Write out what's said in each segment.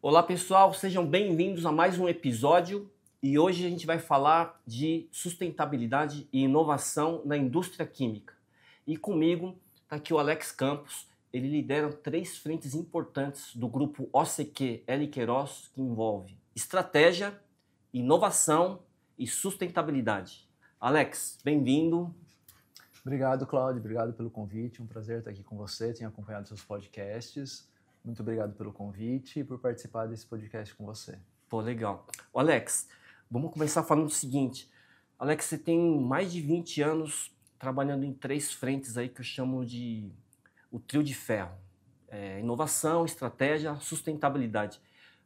Olá pessoal, sejam bem-vindos a mais um episódio e hoje a gente vai falar de sustentabilidade e inovação na indústria química. E comigo está aqui o Alex Campos, ele lidera 3 frentes importantes do grupo OCQ L Queiroz, que envolve estratégia, inovação e sustentabilidade. Alex, bem-vindo. Obrigado, Cláudio. Obrigado pelo convite. Um prazer estar aqui com você. Tenho acompanhado seus podcasts. Muito obrigado pelo convite e por participar desse podcast com você. Pô, legal. Alex, vamos começar falando o seguinte. Alex, você tem mais de 20 anos trabalhando em 3 frentes aí que eu chamo de o trio de ferro. Inovação, estratégia, sustentabilidade.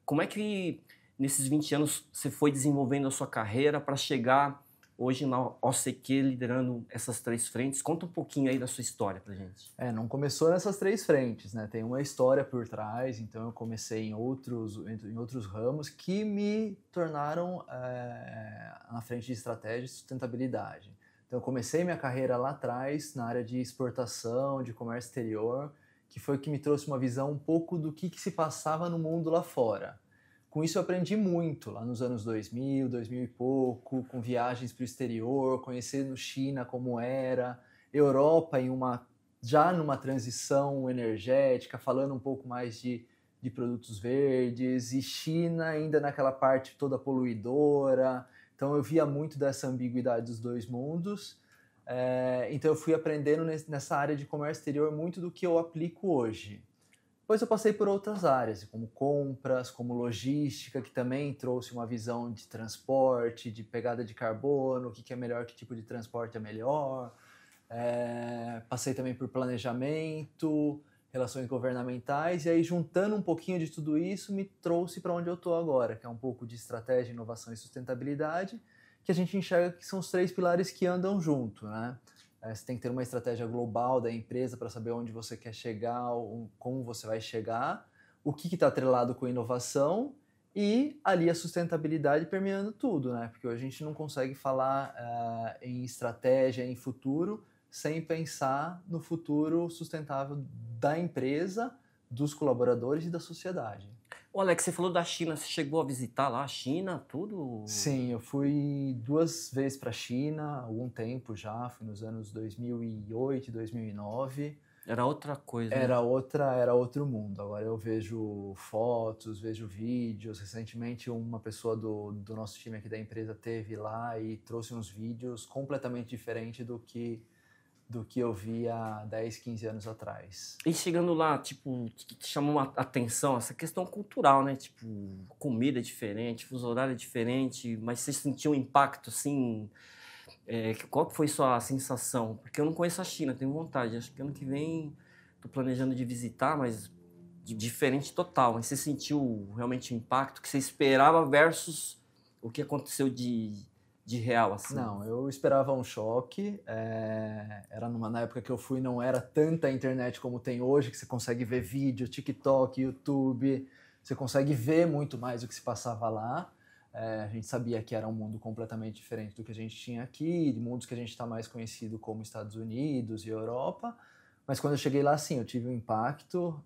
Como é que nesses 20 anos você foi desenvolvendo a sua carreira para chegar hoje na OCQ liderando essas 3 frentes? Conta um pouquinho aí da sua história pra gente. Não começou nessas 3 frentes, né? Tem uma história por trás, então eu comecei em outros ramos que me tornaram na frente de estratégia e sustentabilidade. Então eu comecei minha carreira lá atrás na área de exportação, de comércio exterior, que foi o que me trouxe uma visão um pouco do que se passava no mundo lá fora. Com isso eu aprendi muito lá nos anos 2000 e pouco, com viagens para o exterior, conhecendo China como era, Europa já numa transição energética, falando um pouco mais de produtos verdes, e China ainda naquela parte toda poluidora. Então eu via muito dessa ambiguidade dos dois mundos. Então eu fui aprendendo nessa área de comércio exterior muito do que eu aplico hoje. Depois eu passei por outras áreas, como compras, como logística, que também trouxe uma visão de transporte, de pegada de carbono, o que é melhor, que tipo de transporte é melhor. Passei também por planejamento, relações governamentais, e aí juntando um pouquinho de tudo isso, me trouxe para onde eu estou agora, que é um pouco de estratégia, inovação e sustentabilidade, que a gente enxerga que são os 3 pilares que andam junto, né? Você tem que ter uma estratégia global da empresa para saber onde você quer chegar, como você vai chegar, o que está atrelado com a inovação e ali a sustentabilidade permeando tudo, né? Porque hoje a gente não consegue falar em estratégia, em futuro, sem pensar no futuro sustentável da empresa, dos colaboradores e da sociedade. Ô Alex, você falou da China, você chegou a visitar lá a China, tudo? Sim, eu fui 2 vezes para a China há algum tempo já, fui nos anos 2008 e 2009. Era outra coisa, né? Era outro mundo. Agora eu vejo fotos, vejo vídeos. Recentemente uma pessoa do nosso time aqui da empresa teve lá e trouxe uns vídeos completamente diferentes do que eu vi há 10, 15 anos atrás. E chegando lá, tipo, te chamou uma atenção essa questão cultural, né? Tipo, comida diferente, fuso horário diferente, mas você sentiu um impacto, assim... qual que foi sua sensação? Porque eu não conheço a China, tenho vontade. Acho que ano que vem tô planejando de visitar, mas diferente total. Mas você sentiu realmente o impacto que você esperava versus o que aconteceu de real, assim? Não, eu esperava um choque. Na época que eu fui, não era tanta internet como tem hoje, que você consegue ver vídeo, TikTok, YouTube, você consegue ver muito mais o que se passava lá. A gente sabia que era um mundo completamente diferente do que a gente tinha aqui, de mundos que a gente está mais conhecido como Estados Unidos e Europa. Mas quando eu cheguei lá, sim, eu tive um impacto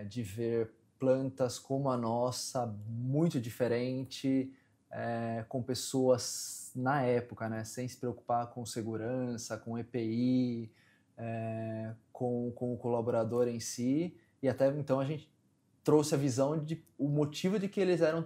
de ver plantas como a nossa, muito diferente, com pessoas na época, né, sem se preocupar com segurança, com EPI, com o colaborador em si. E até então a gente trouxe a visão o motivo de que eles eram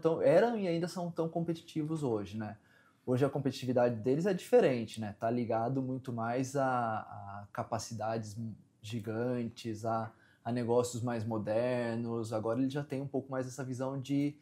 e ainda são tão competitivos hoje, né? Hoje a competitividade deles é diferente, né? Tá ligado muito mais a capacidades gigantes, a negócios mais modernos. Agora ele já tem um pouco mais essa visão de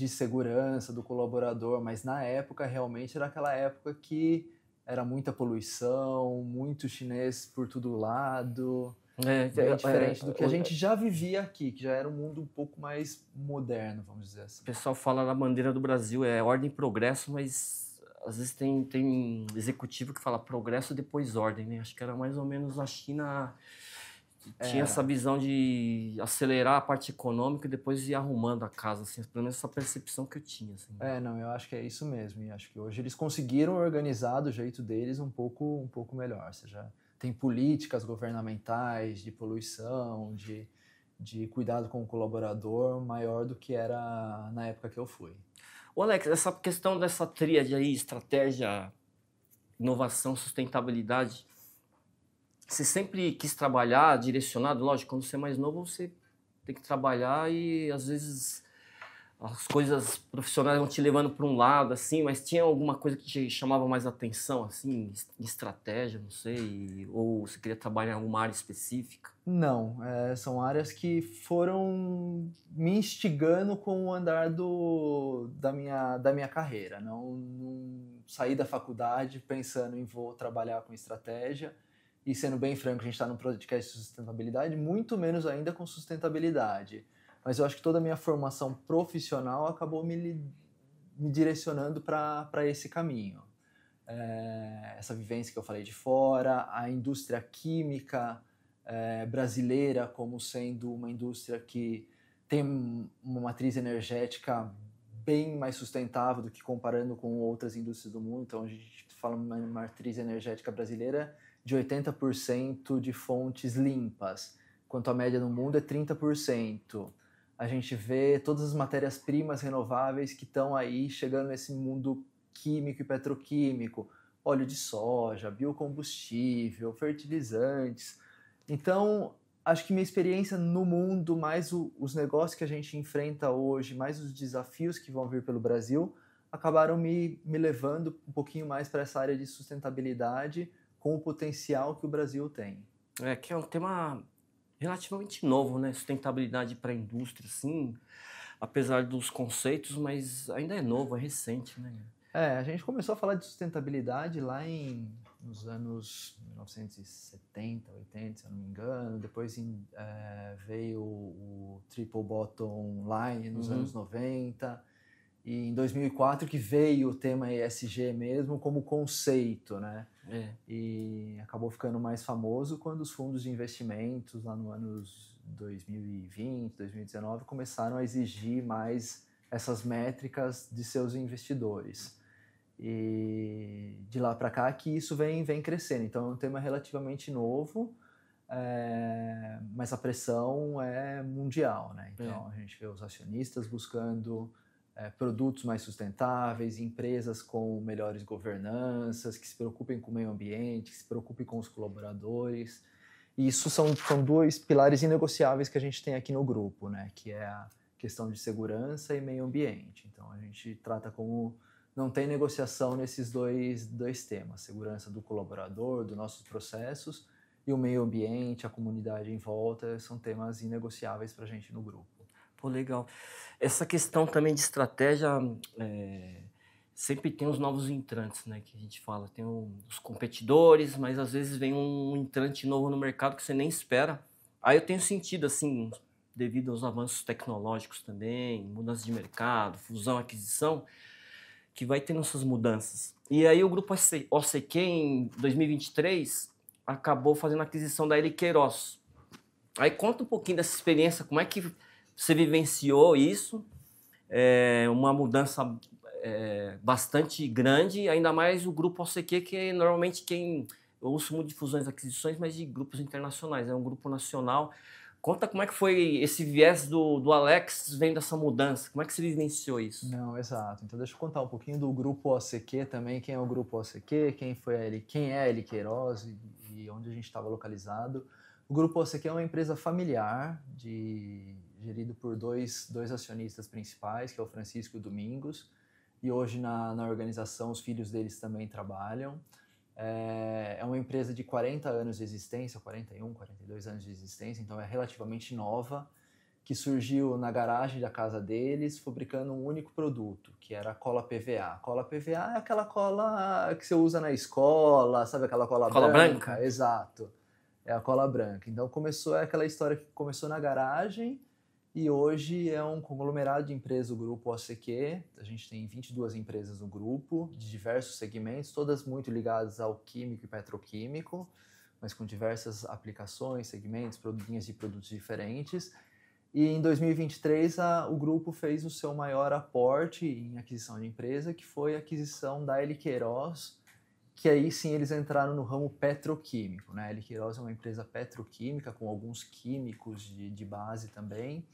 segurança do colaborador, mas na época realmente era aquela época que era muita poluição, muito chinês por todo lado, bem diferente do que a gente já vivia aqui, que já era um mundo um pouco mais moderno, vamos dizer assim. O pessoal fala na bandeira do Brasil, é ordem e progresso, mas às vezes tem executivo que fala progresso depois ordem, né? Acho que era mais ou menos a China... Tinha essa visão de acelerar a parte econômica e depois ir arrumando a casa, assim, pelo menos essa percepção que eu tinha. Assim. Não, eu acho que é isso mesmo. E acho que hoje eles conseguiram organizar do jeito deles um pouco melhor. Ou seja, tem políticas governamentais de poluição, de cuidado com o colaborador maior do que era na época que eu fui. Ô Alex, essa questão dessa tríade aí, estratégia, inovação, sustentabilidade, você sempre quis trabalhar direcionado? Lógico, quando você é mais novo, você tem que trabalhar e às vezes as coisas profissionais vão te levando para um lado, assim, mas tinha alguma coisa que te chamava mais atenção, assim, estratégia, não sei, ou você queria trabalhar em alguma área específica? Não, são áreas que foram me instigando com o andar da minha carreira. Não saí da faculdade pensando em vou trabalhar com estratégia e, sendo bem franco, a gente está num podcast de sustentabilidade, muito menos ainda com sustentabilidade. Mas eu acho que toda a minha formação profissional acabou me direcionando para esse caminho. Essa vivência que eu falei de fora, a indústria química brasileira como sendo uma indústria que tem uma matriz energética bem mais sustentável do que comparando com outras indústrias do mundo. Então a gente fala uma matriz energética brasileira de 80% de fontes limpas, enquanto a média no mundo é 30%. A gente vê todas as matérias-primas renováveis que estão aí chegando nesse mundo químico e petroquímico, óleo de soja, biocombustível, fertilizantes. Então, acho que minha experiência no mundo, mais os negócios que a gente enfrenta hoje, mais os desafios que vão vir pelo Brasil, acabaram me levando um pouquinho mais para essa área de sustentabilidade com o potencial que o Brasil tem. Que é um tema relativamente novo, né? Sustentabilidade para a indústria, sim, apesar dos conceitos, mas ainda é novo, é recente, né? A gente começou a falar de sustentabilidade lá nos anos 1970, 80, se eu não me engano. Depois veio o Triple Bottom Line nos anos 90. E em 2004 que veio o tema ESG mesmo como conceito, né? E acabou ficando mais famoso quando os fundos de investimentos lá no anos 2020, 2019 começaram a exigir mais essas métricas de seus investidores. E de lá para cá que isso vem crescendo. Então é um tema relativamente novo, mas a pressão é mundial, né? Então a gente vê os acionistas buscando produtos mais sustentáveis, empresas com melhores governanças, que se preocupem com o meio ambiente, que se preocupem com os colaboradores. E isso são dois pilares inegociáveis que a gente tem aqui no grupo, né? Que é a questão de segurança e meio ambiente. Então a gente trata como não tem negociação nesses dois temas, segurança do colaborador, dos nossos processos, e o meio ambiente, a comunidade em volta, são temas inegociáveis para a gente no grupo. Pô, legal. Essa questão também de estratégia, sempre tem os novos entrantes, né, que a gente fala. Tem os competidores, mas às vezes vem um entrante novo no mercado que você nem espera. Aí eu tenho sentido, assim, devido aos avanços tecnológicos também, mudanças de mercado, fusão, aquisição, que vai tendo essas mudanças. E aí o grupo OCQ, em 2023, acabou fazendo a aquisição da L Queiroz. Aí conta um pouquinho dessa experiência, como é que você vivenciou isso, uma mudança bastante grande, ainda mais o grupo OCQ, que é normalmente eu ouço muito de fusões e aquisições, mas de grupos internacionais, é um grupo nacional. Conta como é que foi esse viés do Alex vendo essa mudança, como é que você vivenciou isso? Não, exato. Então deixa eu contar um pouquinho do grupo OCQ também, quem é o grupo OCQ, quem é a L Queiroz e onde a gente estava localizado. O grupo OCQ é uma empresa familiar, gerido por dois acionistas principais, que é o Francisco e o Domingos, e hoje na organização os filhos deles também trabalham. É uma empresa de 40 anos de existência, 41, 42 anos de existência, então é relativamente nova, que surgiu na garagem da casa deles, fabricando um único produto, que era a cola PVA. A cola PVA é aquela cola que você usa na escola, sabe aquela cola branca? Exato, é a cola branca. Então aquela história que começou na garagem e hoje é um conglomerado de empresas do grupo OCQ. A gente tem 22 empresas no grupo, de diversos segmentos, todas muito ligadas ao químico e petroquímico, mas com diversas aplicações, segmentos, linhas de produtos diferentes. E em 2023, o grupo fez o seu maior aporte em aquisição de empresa, que foi a aquisição da L Queiroz, que aí sim eles entraram no ramo petroquímico, né? A L. Queiroz é uma empresa petroquímica com alguns químicos de base também.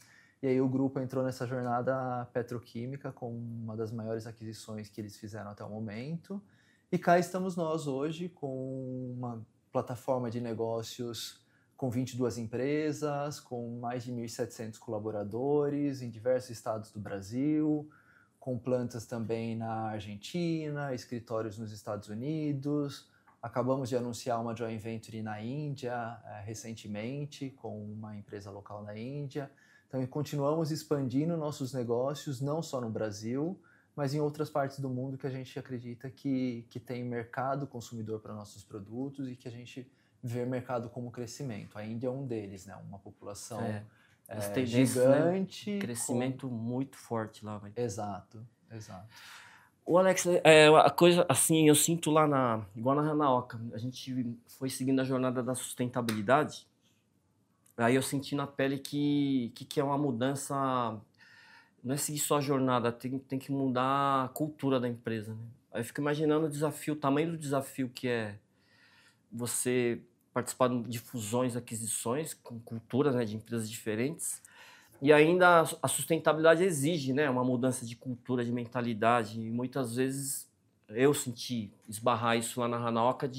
E aí o grupo entrou nessa jornada petroquímica com uma das maiores aquisições que eles fizeram até o momento. E cá estamos nós hoje com uma plataforma de negócios com 22 empresas, com mais de 1.700 colaboradores em diversos estados do Brasil, com plantas também na Argentina, escritórios nos Estados Unidos. Acabamos de anunciar uma joint venture na Índia recentemente, com uma empresa local na Índia. Então, continuamos expandindo nossos negócios, não só no Brasil, mas em outras partes do mundo que a gente acredita que tem mercado consumidor para nossos produtos e que a gente vê mercado como crescimento. A Índia é um deles, né? Uma população gigante. Né? Crescimento muito forte lá. Exato. O Alex, a coisa assim, eu sinto lá igual na Hanaoka, a gente foi seguindo a jornada da sustentabilidade, aí eu senti na pele que é uma mudança, não é seguir só a jornada, tem que mudar a cultura da empresa, né? Aí eu fico imaginando o tamanho do desafio que é você participar de fusões, aquisições com culturas, né, de empresas diferentes. E ainda a sustentabilidade exige, né, uma mudança de cultura, de mentalidade. E muitas vezes eu senti esbarrar isso lá na Hanaoka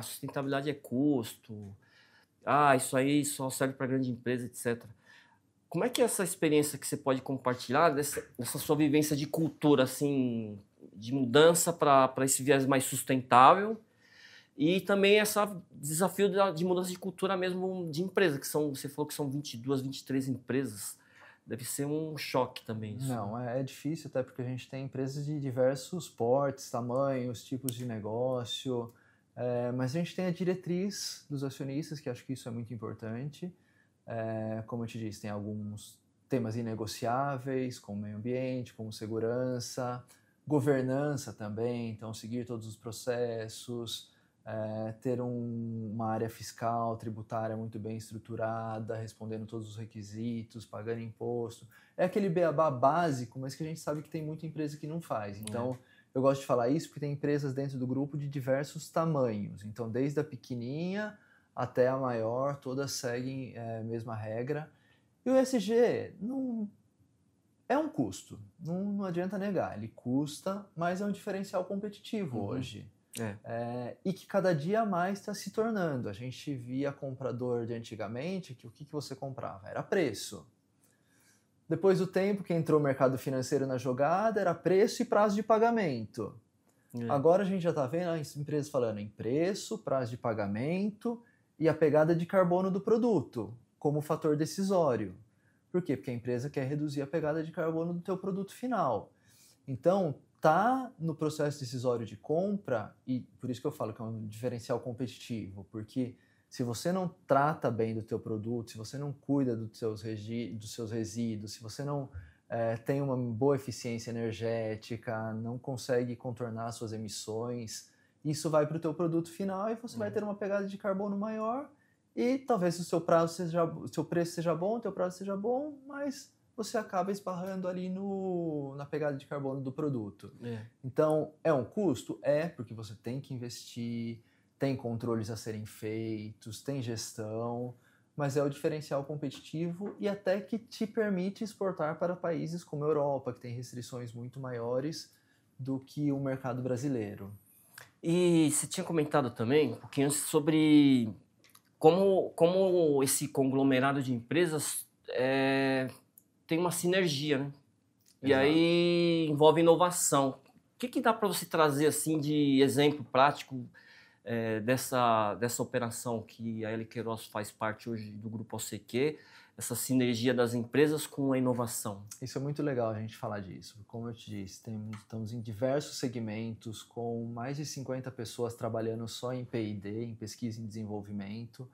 sustentabilidade é custo, isso aí só serve para grande empresa, etc. Como é que é essa experiência que você pode compartilhar dessa sua vivência de cultura, assim, de mudança para esse viés mais sustentável? E também esse desafio de mudança de cultura mesmo de empresa, você falou que são 22, 23 empresas. Deve ser um choque também isso. Não, é difícil, até porque a gente tem empresas de diversos portes, tamanhos, tipos de negócio, mas a gente tem a diretriz dos acionistas, que acho que isso é muito importante. Como eu te disse, tem alguns temas inegociáveis, como meio ambiente, como segurança, governança também, então seguir todos os processos, ter uma área fiscal, tributária muito bem estruturada, respondendo todos os requisitos, pagando imposto. É aquele beabá básico, mas que a gente sabe que tem muita empresa que não faz. Então, eu gosto de falar isso porque tem empresas dentro do grupo de diversos tamanhos. Então, desde a pequenininha até a maior, todas seguem a mesma regra. E o ESG não é um custo, não adianta negar. Ele custa, mas é um diferencial competitivo hoje. E que cada dia mais está se tornando. A gente via comprador de antigamente que o que você comprava? Era preço. Depois do tempo que entrou o mercado financeiro na jogada, era preço e prazo de pagamento. Agora a gente já está vendo as empresas falando em preço, prazo de pagamento e a pegada de carbono do produto como fator decisório. Por quê? Porque a empresa quer reduzir a pegada de carbono do teu produto final. Então, está no processo decisório de compra, e por isso que eu falo que é um diferencial competitivo, porque se você não trata bem do teu produto, se você não cuida dos seus resíduos, se você não tem uma boa eficiência energética, não consegue contornar suas emissões, isso vai para o teu produto final e você vai ter uma pegada de carbono maior e talvez o seu preço seja bom, o teu prazo seja bom, mas você acaba esbarrando ali na pegada de carbono do produto. Então, é um custo? Porque você tem que investir, tem controles a serem feitos, tem gestão, mas é o diferencial competitivo e até que te permite exportar para países como a Europa, que tem restrições muito maiores do que o mercado brasileiro. E você tinha comentado também um pouquinho sobre como esse conglomerado de empresas tem uma sinergia, né? E aí envolve inovação. O que dá para você trazer assim de exemplo prático dessa operação que a L. Queiroz faz parte hoje do Grupo OCQ, essa sinergia das empresas com a inovação? Isso é muito legal a gente falar disso. Como eu te disse, estamos em diversos segmentos, com mais de 50 pessoas trabalhando só em P&D, em pesquisa e desenvolvimento,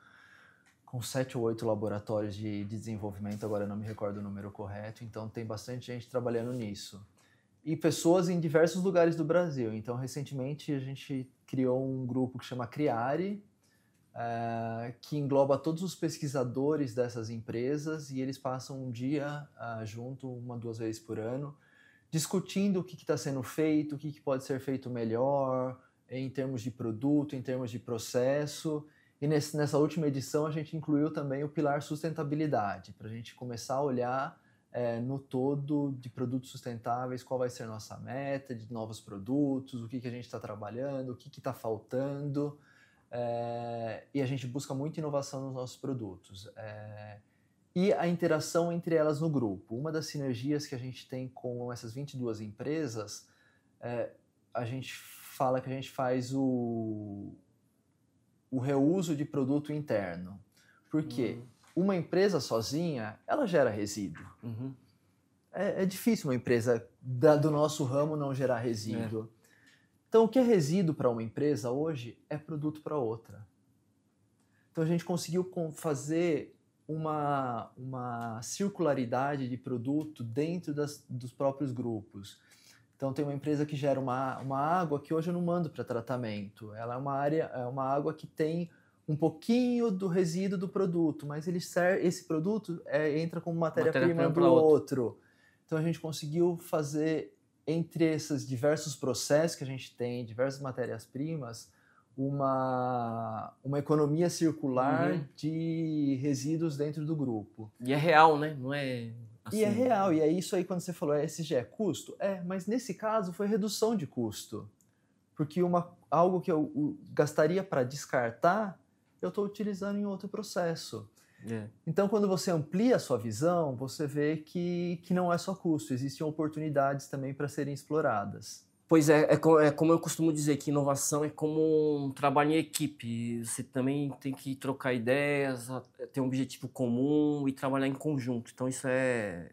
com 7 ou 8 laboratórios de desenvolvimento, agora eu não me recordo o número correto, então tem bastante gente trabalhando nisso. E pessoas em diversos lugares do Brasil. Então, recentemente, a gente criou um grupo que chama Criare, que engloba todos os pesquisadores dessas empresas e eles passam um dia junto, 1 ou 2 vezes por ano, discutindo o que está sendo feito, o que pode ser feito melhor, em termos de produto, em termos de processo. E nessa última edição a gente incluiu também o pilar sustentabilidade, para a gente começar a olhar no todo de produtos sustentáveis, qual vai ser a nossa meta de novos produtos, o que a gente está trabalhando, o que está faltando. E a gente busca muita inovação nos nossos produtos. E a interação entre elas no grupo. Uma das sinergias que a gente tem com essas 22 empresas, a gente fala que a gente faz o reuso de produto interno. Por quê? Uma empresa sozinha, ela gera resíduo. Uhum. É difícil uma empresa do nosso ramo não gerar resíduo. Então, o que é resíduo para uma empresa hoje é produto para outra. Então, a gente conseguiu fazer uma circularidade de produto dentro dos próprios grupos. Então, tem uma empresa que gera uma água que hoje eu não mando para tratamento. Ela é uma água que tem um pouquinho do resíduo do produto, mas esse produto entra como matéria-prima do outro. Então, a gente conseguiu fazer, entre esses diversos processos que a gente tem, diversas matérias-primas, uma economia circular de resíduos dentro do grupo. E é real, né? Não é... Assim... E é real, e é isso aí quando você falou, ESG é custo? Mas nesse caso foi redução de custo. Porque algo que eu gastaria para descartar, eu estou utilizando em outro processo. Então, quando você amplia a sua visão, você vê que não é só custo, existem oportunidades também para serem exploradas. Pois é como eu costumo dizer, que inovação é como um trabalho em equipe. Você também tem que trocar ideias, ter um objetivo comum e trabalhar em conjunto. Então isso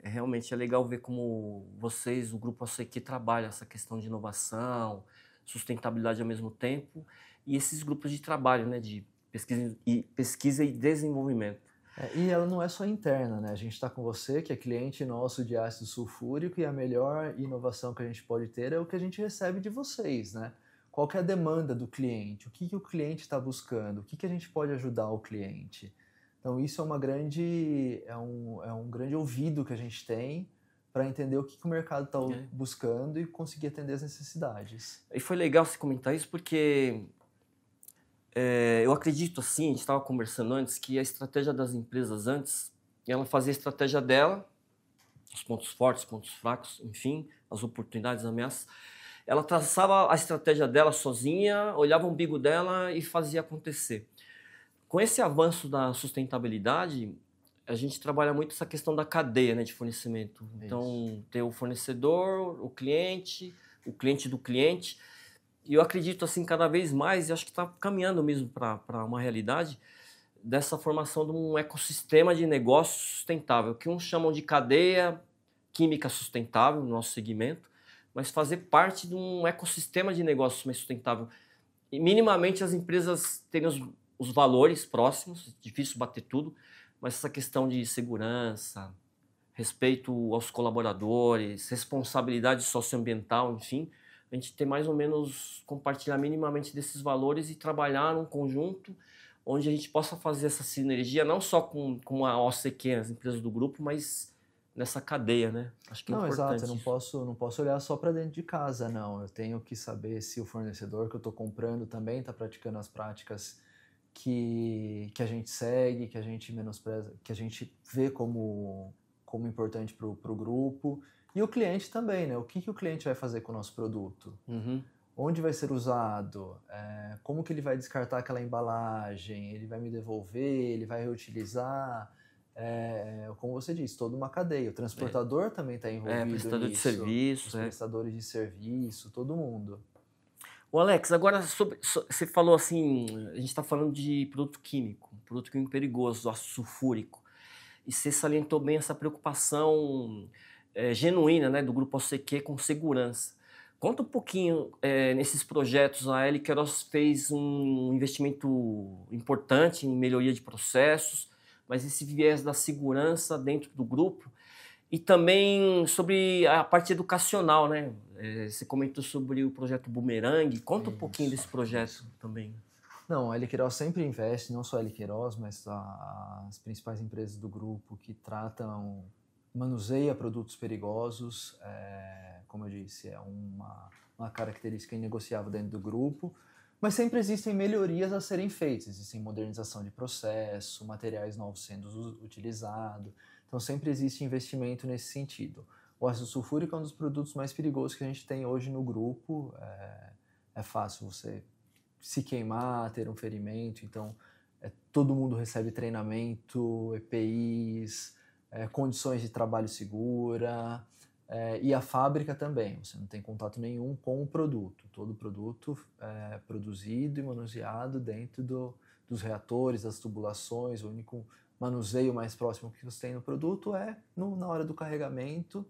realmente é legal ver como vocês, o Grupo ACQ, trabalha essa questão de inovação, sustentabilidade ao mesmo tempo, e esses grupos de trabalho, né, de pesquisa e desenvolvimento. E ela não é só interna, né? A gente está com você, que é cliente nosso de ácido sulfúrico, e a melhor inovação que a gente pode ter é o que a gente recebe de vocês, né? Qual que é a demanda do cliente? O que o cliente está buscando? O que a gente pode ajudar o cliente? Então isso é um grande ouvido que a gente tem para entender o que o mercado está buscando e conseguir atender as necessidades. E foi legal você comentar isso porque... eu acredito, assim, a gente estava conversando antes, que a estratégia das empresas antes, ela fazia a estratégia dela, os pontos fortes, pontos fracos, enfim, as oportunidades, as ameaças. Ela traçava a estratégia dela sozinha, olhava o umbigo dela e fazia acontecer. Com esse avanço da sustentabilidade, a gente trabalha muito essa questão da cadeia, né, de fornecimento. Então, tem o fornecedor, o cliente do cliente. E eu acredito, assim, cada vez mais, e acho que está caminhando mesmo para uma realidade, dessa formação de um ecossistema de negócio sustentável, que uns chamam de cadeia química sustentável, no nosso segmento, mas fazer parte de um ecossistema de negócios mais sustentável. E minimamente as empresas terem os valores próximos, difícil bater tudo, mas essa questão de segurança, respeito aos colaboradores, responsabilidade socioambiental, enfim, a gente ter mais ou menos, compartilhar minimamente desses valores e trabalhar num conjunto onde a gente possa fazer essa sinergia, não só com a OCQ, as empresas do grupo, mas nessa cadeia, né? Acho que é importante. Exato, eu não posso olhar só para dentro de casa, não. Eu tenho que saber se o fornecedor que eu estou comprando também está praticando as práticas que a gente segue, que a gente menospreza, que a gente vê como importante para o grupo. E o cliente também, né? O que o cliente vai fazer com o nosso produto? Onde vai ser usado? Como que ele vai descartar aquela embalagem? Ele vai me devolver? Ele vai reutilizar? Como você disse, toda uma cadeia. O transportador também está envolvido prestador nisso. De serviço. Os prestadores de serviço, todo mundo. Ô Alex, agora você falou assim, a gente está falando de produto químico perigoso, ácido sulfúrico. E você salientou bem essa preocupação genuína, né, do Grupo ACQ com segurança. Conta um pouquinho, nesses projetos, a L Queiroz fez um investimento importante em melhoria de processos, mas esse viés da segurança dentro do grupo e também sobre a parte educacional, né? Você comentou sobre o projeto Boomerang, conta um pouquinho desse projeto também. Não, a L Queiroz sempre investe, não só a L Queiroz, mas as principais empresas do grupo que tratam manuseia produtos perigosos, como eu disse, é uma característica inegociável dentro do grupo, mas sempre existem melhorias a serem feitas, existem modernização de processo, materiais novos sendo utilizados, então sempre existe investimento nesse sentido. O ácido sulfúrico é um dos produtos mais perigosos que a gente tem hoje no grupo, é fácil você se queimar, ter um ferimento, então todo mundo recebe treinamento, EPIs, condições de trabalho segura, e a fábrica também, você não tem contato nenhum com o produto, todo o produto é produzido e manuseado dentro dos reatores, das tubulações, o único manuseio mais próximo que você tem no produto é na hora do carregamento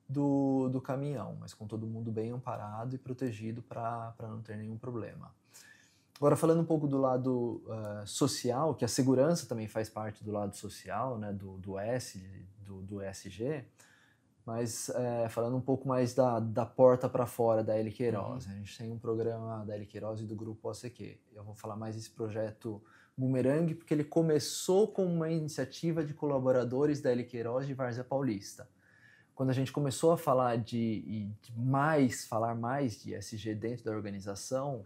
do caminhão, mas com todo mundo bem amparado e protegido para não ter nenhum problema. Agora, falando um pouco do lado social, que a segurança também faz parte do lado social, né, do ESG, mas falando um pouco mais da porta para fora da L. Queiroz. A gente tem um programa da L. Queiroz e do Grupo OCQ. Eu vou falar mais desse projeto Boomerang, porque ele começou com uma iniciativa de colaboradores da L. Queiroz de Várzea Paulista. Quando a gente começou a falar falar mais de ESG dentro da organização,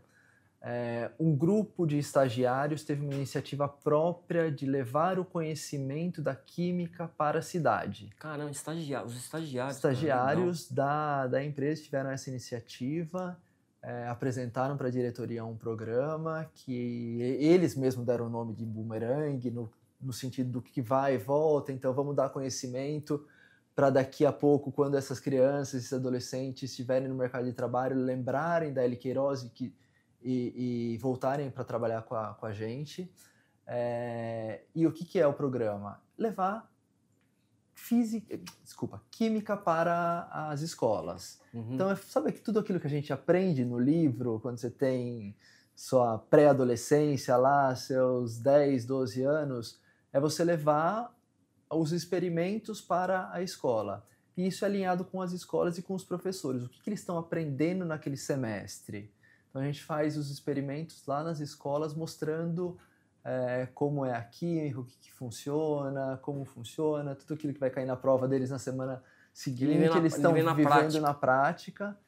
um grupo de estagiários teve uma iniciativa própria de levar o conhecimento da química para a cidade. Caramba, os estagiários. Estagiários da empresa tiveram essa iniciativa, apresentaram para a diretoria um programa que eles mesmos deram o nome de Boomerang, no sentido do que vai e volta, então vamos dar conhecimento para daqui a pouco, quando essas crianças, esses adolescentes estiverem no mercado de trabalho, lembrarem da L. Queiroz e voltarem para trabalhar com a gente. E o que é o programa? Levar química para as escolas. Então, sabe que tudo aquilo que a gente aprende no livro, quando você tem sua pré-adolescência lá, seus 10, 12 anos, é você levar os experimentos para a escola. E isso é alinhado com as escolas e com os professores. O que eles estão aprendendo naquele semestre? Então, a gente faz os experimentos lá nas escolas mostrando como é a química, o que funciona, como funciona, tudo aquilo que vai cair na prova deles na semana seguinte, eles estão vivendo na prática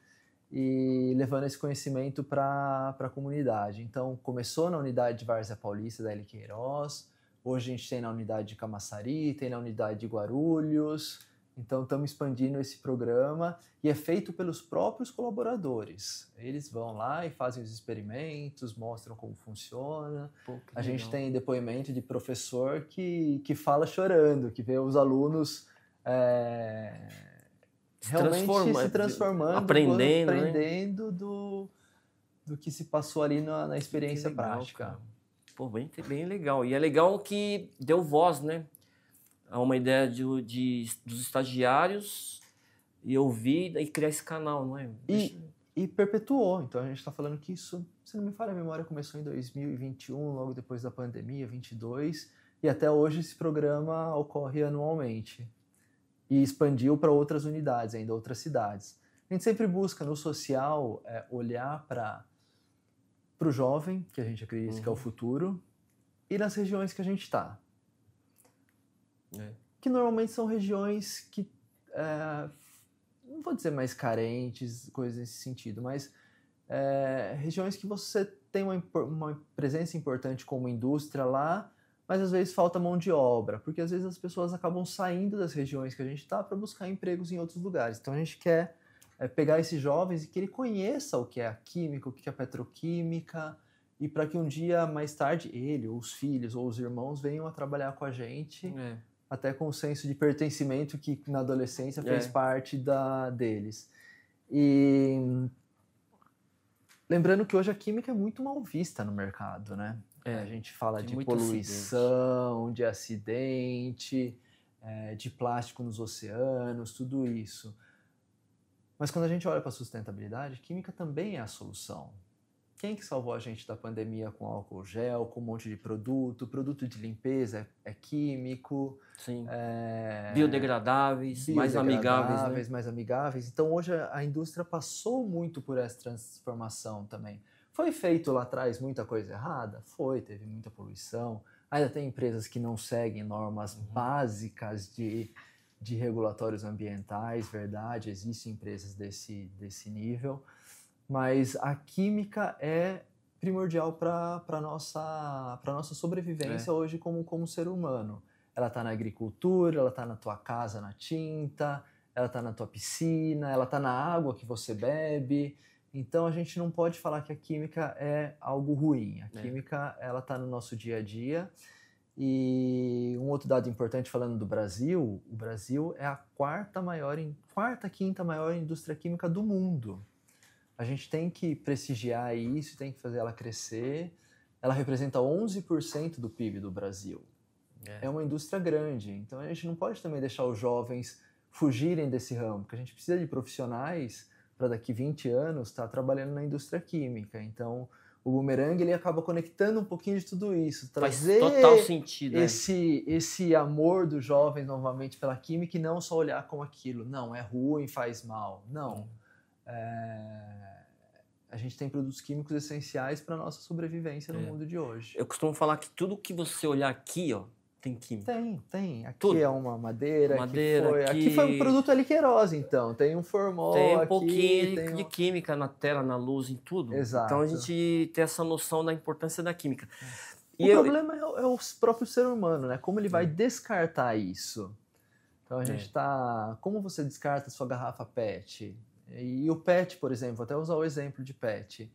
e levando esse conhecimento para a comunidade. Então, começou na unidade de Várzea Paulista da L. Queiroz, hoje a gente tem na unidade de Camaçari, tem na unidade de Guarulhos, então estamos expandindo esse programa e é feito pelos próprios colaboradores. Eles vão lá e fazem os experimentos, mostram como funciona. A gente tem depoimento de professor que fala chorando, que vê os alunos realmente se transformando, aprendendo do que se passou ali na experiência prática. Cara. Pô, bem legal. E é legal que deu voz, né? A uma ideia dos estagiários e ouvir e criar esse canal, não é? E perpetuou. Então a gente está falando que isso, se não me falha a memória, começou em 2021, logo depois da pandemia, 2022, e até hoje esse programa ocorre anualmente. E expandiu para outras unidades, ainda outras cidades. A gente sempre busca no social olhar para o jovem, que a gente acredita que é o futuro, e nas regiões que a gente está. Que normalmente são regiões que, não vou dizer mais carentes, coisas nesse sentido, mas regiões que você tem uma presença importante como indústria lá, mas às vezes falta mão de obra, porque às vezes as pessoas acabam saindo das regiões que a gente está para buscar empregos em outros lugares. Então a gente quer pegar esses jovens e que ele conheça o que é a química, o que é a petroquímica, e para que um dia mais tarde ele, ou os filhos, ou os irmãos venham a trabalhar com a gente, até com o senso de pertencimento que na adolescência fez parte deles. E lembrando que hoje a química é muito mal vista no mercado, né? A gente fala de poluição, de acidente, de plástico nos oceanos, tudo isso. Mas quando a gente olha para a sustentabilidade, química também é a solução. Quem que salvou a gente da pandemia com álcool gel, com um monte de produto de limpeza é químico. Sim. Biodegradáveis, mais amigáveis, né? Mais amigáveis. Então hoje a indústria passou muito por essa transformação também. Foi feito lá atrás muita coisa errada? Foi, teve muita poluição. Ainda tem empresas que não seguem normas básicas de de regulatórios ambientais, verdade, existem empresas desse nível, mas a química é primordial para a nossa sobrevivência hoje como ser humano. Ela está na agricultura, ela está na tua casa, na tinta, ela está na tua piscina, ela está na água que você bebe. Então a gente não pode falar que a química é algo ruim. A química, ela está no nosso dia a dia. E um outro dado importante falando do Brasil, o Brasil é a quinta maior indústria química do mundo. A gente tem que prestigiar isso, tem que fazer ela crescer. Ela representa 11% do PIB do Brasil. É uma indústria grande, então a gente não pode também deixar os jovens fugirem desse ramo, porque a gente precisa de profissionais para daqui 20 anos estar trabalhando na indústria química. Então o Boomerang, ele acaba conectando um pouquinho de tudo isso, trazer faz total sentido, esse amor dos jovens novamente pela química e não só olhar como aquilo, não, é ruim, faz mal. Não. A gente tem produtos químicos essenciais para a nossa sobrevivência no mundo de hoje. Eu costumo falar que tudo que você olhar aqui, ó, tem química. Tem. Aqui tudo. É uma madeira. Aqui... aqui foi um produto aliquerosa, então. Tem um formol tem um aqui, pouquinho de química na tela, na luz, em tudo. Exato. Então a gente tem essa noção da importância da química. O problema é o próprio ser humano, né? Como ele vai descartar isso. Então a gente tá... Como você descarta a sua garrafa PET? E o PET, por exemplo, vou até usar o exemplo de PET.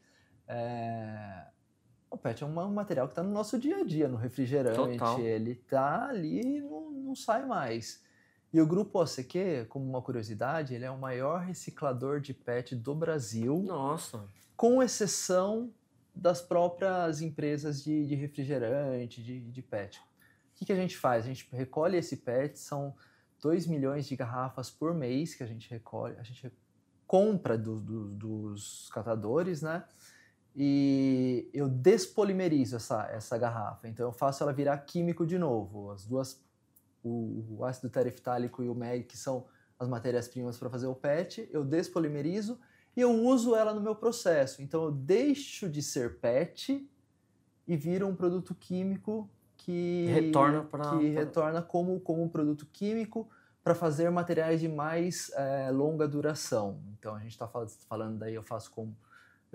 O PET é um material que está no nosso dia a dia, no refrigerante. Total. Ele está ali e não sai mais. E o Grupo OCQ, como uma curiosidade, ele é o maior reciclador de PET do Brasil. Nossa! Com exceção das próprias empresas de refrigerante, de PET. O que a gente faz? A gente recolhe esse PET, são 2 milhões de garrafas por mês que a gente recolhe, a gente compra dos catadores, né? E eu despolimerizo essa garrafa. Então eu faço ela virar químico de novo. As duas, o ácido tereftálico e o MEG, que são as matérias-primas para fazer o PET, eu despolimerizo e eu uso ela no meu processo. Então eu deixo de ser PET e viro um produto químico que retorna como um produto químico para fazer materiais de mais longa duração. Então a gente está falando daí, eu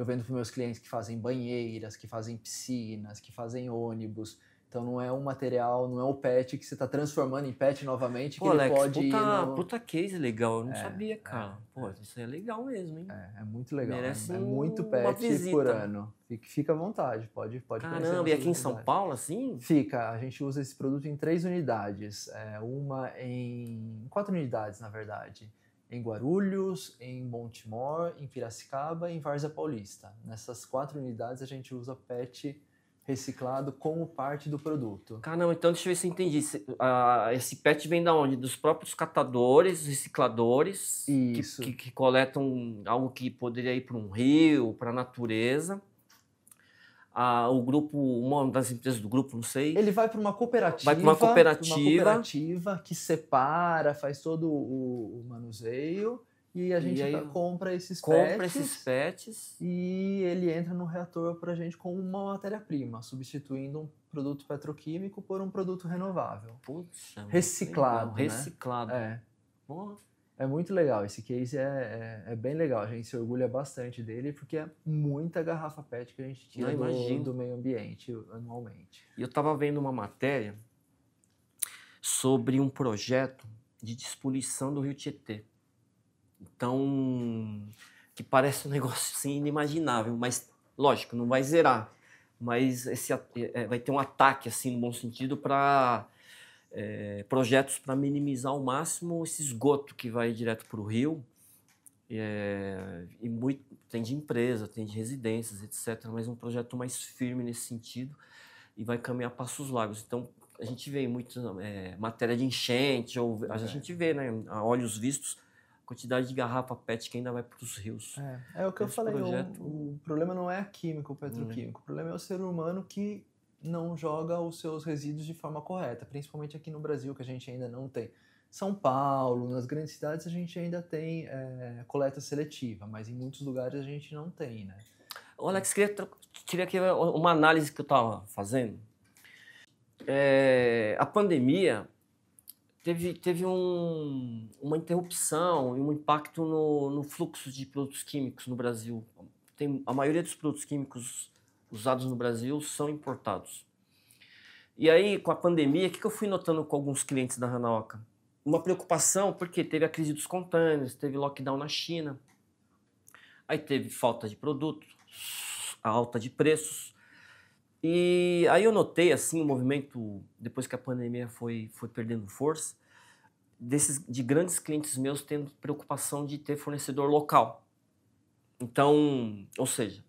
vendo para meus clientes que fazem banheiras, que fazem piscinas, que fazem ônibus. Então não é um material, não é o PET que você está transformando em PET novamente, que ele Alex, pode ir puta case legal, eu não sabia, cara. Isso é legal mesmo, hein? É muito legal, merece muito PET por ano. Fica à vontade, pode Caramba, e aqui em São Paulo, assim? Fica, a gente usa esse produto em 3 unidades, em 4 unidades, na verdade. Em Guarulhos, em Montemor, em Piracicaba e em Várzea Paulista. Nessas 4 unidades a gente usa PET reciclado como parte do produto. Caramba, então deixa eu ver se eu entendi. Esse PET vem da onde? Dos próprios catadores, recicladores, Isso. Que coletam algo que poderia ir para um rio, para a natureza. O grupo, uma das empresas do grupo, não sei. Ele vai para uma cooperativa. Vai para uma cooperativa que separa, faz todo o manuseio e a gente compra esses PETs e ele entra no reator para a gente como uma matéria-prima, substituindo um produto petroquímico por um produto renovável. Puxa, reciclado, né? Reciclado. Porra. É muito legal, esse case é bem legal, a gente se orgulha bastante dele porque é muita garrafa PET que a gente tira do meio ambiente anualmente. E eu estava vendo uma matéria sobre um projeto de despoluição do Rio Tietê. Então, que parece um negócio assim, inimaginável, mas lógico, não vai zerar, mas vai ter um ataque assim, no bom sentido, para projetos para minimizar ao máximo esse esgoto que vai direto para o rio, tem de empresa, tem de residências, etc., mas um projeto mais firme nesse sentido e vai caminhar passos largos. Então, a gente vê muito matéria de enchente, a gente vê, né, a olhos vistos, a quantidade de garrafa PET que ainda vai para os rios. É o que eu falei, o problema não é a química, o petroquímico, o problema é o ser humano que não joga os seus resíduos de forma correta, principalmente aqui no Brasil, que a gente ainda não tem. São Paulo, nas grandes cidades a gente ainda tem coleta seletiva, mas em muitos lugares a gente não tem, né? Alex, queria que uma análise que eu estava fazendo. A pandemia teve uma interrupção e um impacto no fluxo de produtos químicos no Brasil. A maioria dos produtos químicos usados no Brasil são importados. E aí, com a pandemia, o que eu fui notando com alguns clientes da Hanaoka? Uma preocupação, porque teve a crise dos contêineres, teve lockdown na China, aí teve falta de produto, a alta de preços. E aí eu notei assim, um movimento, depois que a pandemia foi perdendo força, de grandes clientes meus tendo preocupação de ter fornecedor local. Então, ou seja,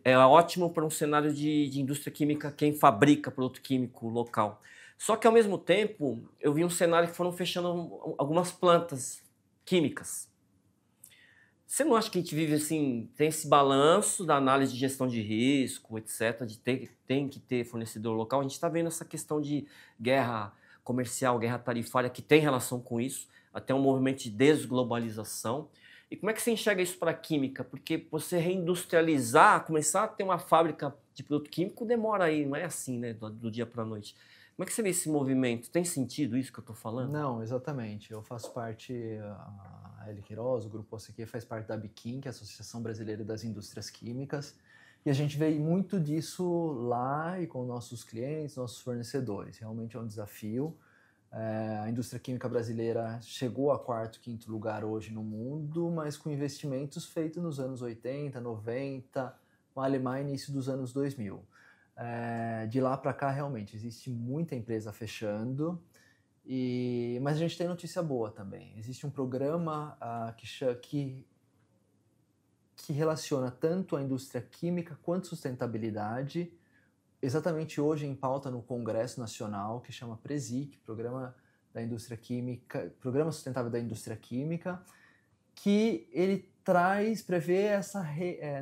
é ótimo para um cenário de indústria química, quem fabrica produto químico local. Só que, ao mesmo tempo, eu vi um cenário que foram fechando algumas plantas químicas. Você não acha que a gente vive assim, tem esse balanço da análise de gestão de risco, etc., tem que ter fornecedor local? A gente está vendo essa questão de guerra comercial, guerra tarifária, que tem relação com isso, até um movimento de desglobalização. E como é que você enxerga isso para a química? Porque você reindustrializar, começar a ter uma fábrica de produto químico, demora aí, não é assim, né, do dia para a noite. Como é que você vê esse movimento? Tem sentido isso que eu estou falando? Não, exatamente. Eu faço parte, a Eli Queiroz, o Grupo OCQ, faz parte da ABIQUIM, que é a Associação Brasileira das Indústrias Químicas, e a gente vê muito disso lá e com nossos clientes, nossos fornecedores. Realmente é um desafio. A indústria química brasileira chegou a quarto, quinto lugar hoje no mundo, mas com investimentos feitos nos anos 80, 90, vale mais início dos anos 2000. De lá para cá, realmente, existe muita empresa fechando, mas a gente tem notícia boa também. Existe um programa que relaciona tanto a indústria química quanto sustentabilidade, exatamente hoje em pauta no Congresso Nacional, que chama PRESIQ, Programa da Indústria Química, Programa Sustentável da Indústria Química, que ele prevê essa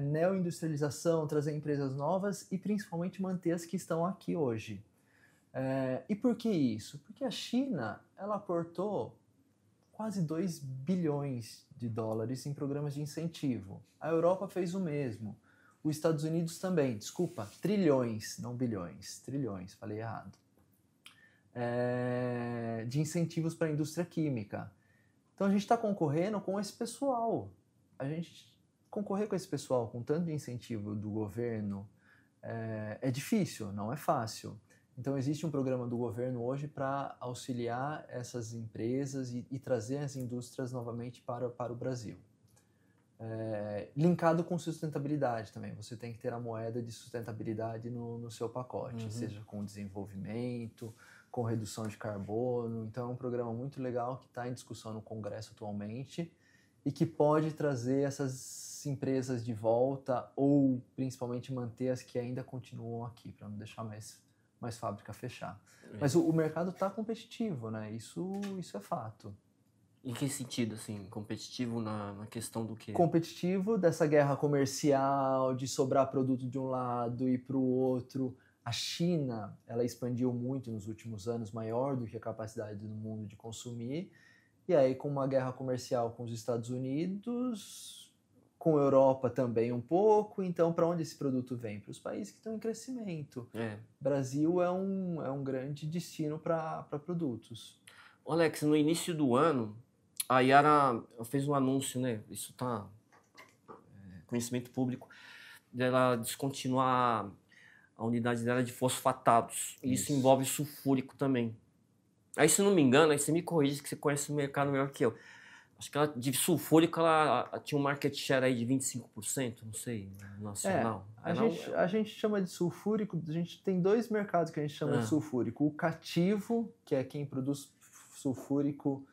neoindustrialização, trazer empresas novas e principalmente manter as que estão aqui hoje. E por que isso? Porque a China, ela aportou quase 2 bilhões de dólares em programas de incentivo. A Europa fez o mesmo. Os Estados Unidos também, desculpa, trilhões, não bilhões, trilhões, falei errado, de incentivos para a indústria química. Então a gente está concorrendo com esse pessoal. A gente concorrer com esse pessoal com tanto de incentivo do governo é difícil, não é fácil. Então existe um programa do governo hoje para auxiliar essas empresas e trazer as indústrias novamente para o Brasil. Linkado com sustentabilidade também. Você tem que ter a moeda de sustentabilidade no seu pacote, seja com desenvolvimento, com redução de carbono. Então é um programa muito legal que está em discussão no Congresso atualmente e que pode trazer essas empresas de volta ou principalmente manter as que ainda continuam aqui, para não deixar mais fábrica fechar. Mas o mercado está competitivo, né? Isso é fato. Em que sentido, assim, competitivo na questão do quê? Competitivo dessa guerra comercial, de sobrar produto de um lado e para o outro. A China, ela expandiu muito nos últimos anos, maior do que a capacidade do mundo de consumir. E aí, com uma guerra comercial com os Estados Unidos, com a Europa também um pouco. Então, para onde esse produto vem? Para os países que estão em crescimento. Brasil é um grande destino para produtos. Alex, no início do ano, a Yara fez um anúncio, né? Isso está conhecimento público, dela descontinuar a unidade dela de fosfatados. E isso envolve sulfúrico também. Aí, se não me engano, aí você me corrige que você conhece o mercado melhor que eu. Acho que de sulfúrico ela tinha um market share aí de 25%, não sei, nacional. A gente chama de sulfúrico, a gente tem 2 mercados que a gente chama de sulfúrico. O cativo, que é quem produz sulfúrico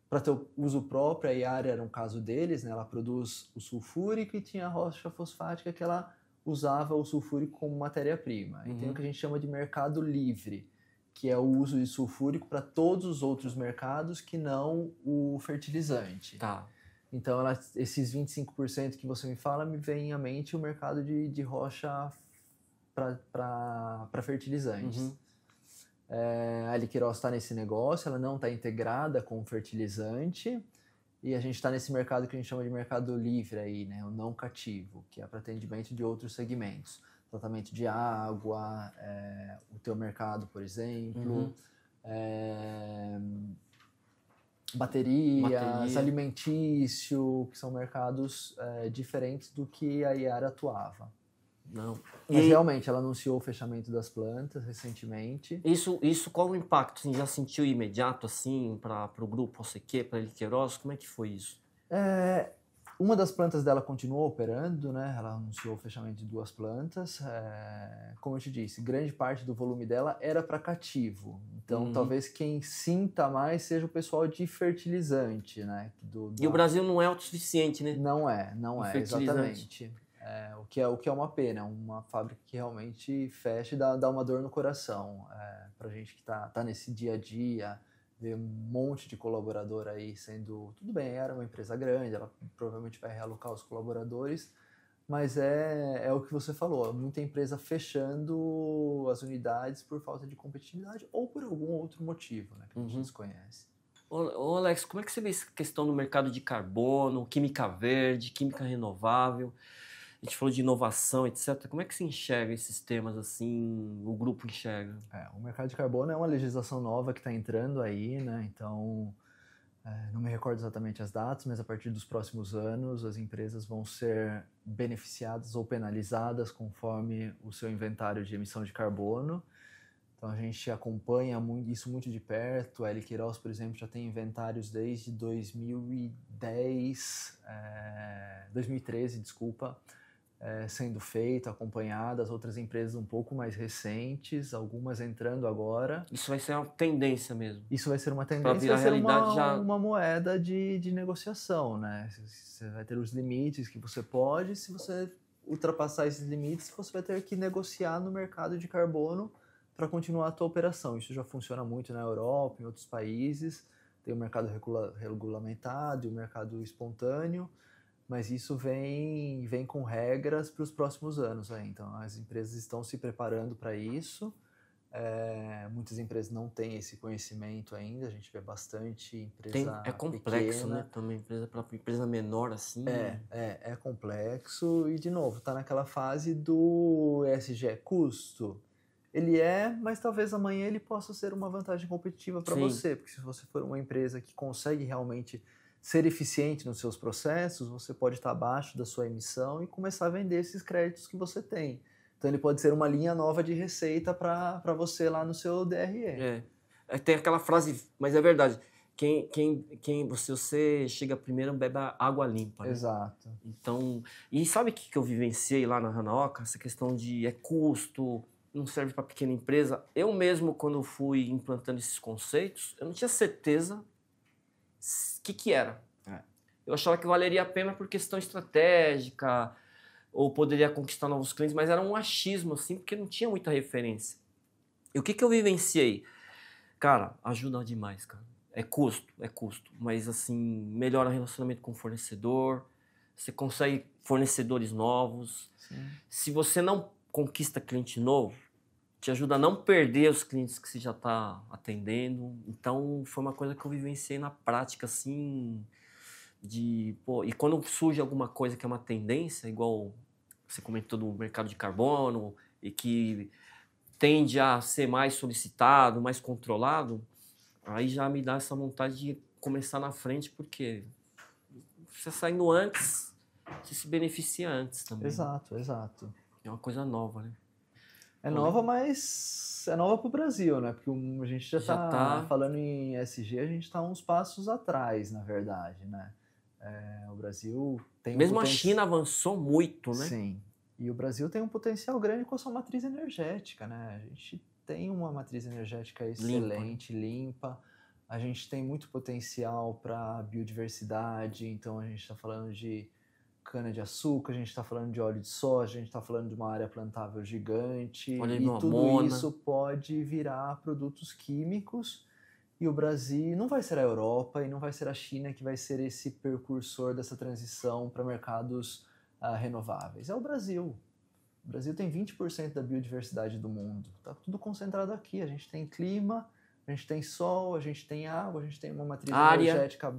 para ter uso próprio, a Yara era um caso deles, né? Ela produz o sulfúrico e tinha a rocha fosfática que ela usava o sulfúrico como matéria-prima. E tem o que a gente chama de mercado livre, que é o uso de sulfúrico para todos os outros mercados que não o fertilizante. Tá. Então, esses 25% que você me fala, me vem à mente o mercado de rocha para fertilizantes. A Eli Queiroz está nesse negócio, ela não está integrada com o fertilizante, e a gente está nesse mercado que a gente chama de mercado livre, aí, né, o não cativo, que é para atendimento de outros segmentos. Tratamento de água, o teu mercado, por exemplo, baterias, alimentício, que são mercados diferentes do que a Yara atuava. Não. Mas realmente, ela anunciou o fechamento das plantas recentemente. Isso qual o impacto? Assim, já sentiu imediato assim para o grupo OCQ, para Eli Queiroz? Como é que foi isso? Uma das plantas dela continuou operando, né? Ela anunciou o fechamento de 2 plantas. Como eu te disse, grande parte do volume dela era para cativo. Então, talvez quem sinta mais seja o pessoal de fertilizante, né? E o Brasil não é autossuficiente, né? Não é, exatamente. O que é uma pena, uma fábrica que realmente fecha e dá uma dor no coração. Pra gente que tá nesse dia a dia, ver um monte de colaborador aí sendo... Tudo bem, era uma empresa grande, ela provavelmente vai realocar os colaboradores, mas é o que você falou, muita empresa fechando as unidades por falta de competitividade ou por algum outro motivo, né, que a gente desconhece. Ô Alex, como é que você vê essa questão do mercado de carbono, química verde, química renovável? A gente falou de inovação, etc. Como é que se enxerga esses temas assim, o grupo enxerga? O mercado de carbono é uma legislação nova que está entrando aí, né? Então, não me recordo exatamente as datas, mas a partir dos próximos anos as empresas vão ser beneficiadas ou penalizadas conforme o seu inventário de emissão de carbono. Então a gente acompanha isso muito de perto. A Eli Queiroz, por exemplo, já tem inventários desde 2013, sendo feito, acompanhadas, outras empresas um pouco mais recentes, algumas entrando agora. Isso vai ser uma tendência mesmo? Isso vai ser uma tendência, vai ser uma moeda de negociação, né? Você vai ter os limites que você pode, se você ultrapassar esses limites, você vai ter que negociar no mercado de carbono para continuar a tua operação. Isso já funciona muito na Europa, em outros países, tem o mercado regulamentado e o mercado espontâneo, mas isso vem com regras para os próximos anos. Então, as empresas estão se preparando para isso. Muitas empresas não têm esse conhecimento ainda. A gente vê bastante empresa É complexo, pequena, né? Também para empresa menor assim. É complexo. E, de novo, está naquela fase do ESG, custo. Ele mas talvez amanhã ele possa ser uma vantagem competitiva para você. Porque se você for uma empresa que consegue realmente ser eficiente nos seus processos, você pode estar abaixo da sua emissão e começar a vender esses créditos que você tem. Então ele pode ser uma linha nova de receita para você lá no seu DRE. Tem aquela frase, mas é verdade, você chega primeiro bebe água limpa, né? Exato. Então, e sabe o que eu vivenciei lá na Hanaoka? Essa questão de custo, não serve para pequena empresa. Eu mesmo, quando fui implantando esses conceitos, eu não tinha certeza que era. Eu achava que valeria a pena por questão estratégica, ou poderia conquistar novos clientes, mas era um achismo, assim, porque não tinha muita referência. E o que eu vivenciei? Cara, ajuda demais, cara. É custo, mas, assim, melhora o relacionamento com o fornecedor, você consegue fornecedores novos. Sim. Se você não conquista cliente novo, te ajuda a não perder os clientes que você já está atendendo. Então, foi uma coisa que eu vivenciei na prática, assim, e quando surge alguma coisa que é uma tendência, igual você comentou do mercado de carbono, e que tende a ser mais solicitado, mais controlado, aí já me dá essa vontade de começar na frente, porque você saindo antes, você se beneficia antes também. Exato. É uma coisa nova, né? É nova, mas é nova para o Brasil, né? Porque a gente já está falando em ESG, a gente está uns passos atrás, na verdade, né? O Brasil tem mesmo a China avançou muito, né? Sim. E o Brasil tem um potencial grande com a sua matriz energética, né? A gente tem uma matriz energética excelente, limpa. A gente tem muito potencial para biodiversidade, então a gente está falando de cana-de-açúcar, a gente está falando de óleo de soja, a gente está falando de uma área plantável gigante. E tudo isso pode virar produtos químicos. E o Brasil não vai ser a Europa e não vai ser a China que vai ser esse precursor dessa transição para mercados renováveis. É o Brasil. O Brasil tem 20% da biodiversidade do mundo. Está tudo concentrado aqui. A gente tem clima, a gente tem sol, a gente tem água, a gente tem uma matriz energética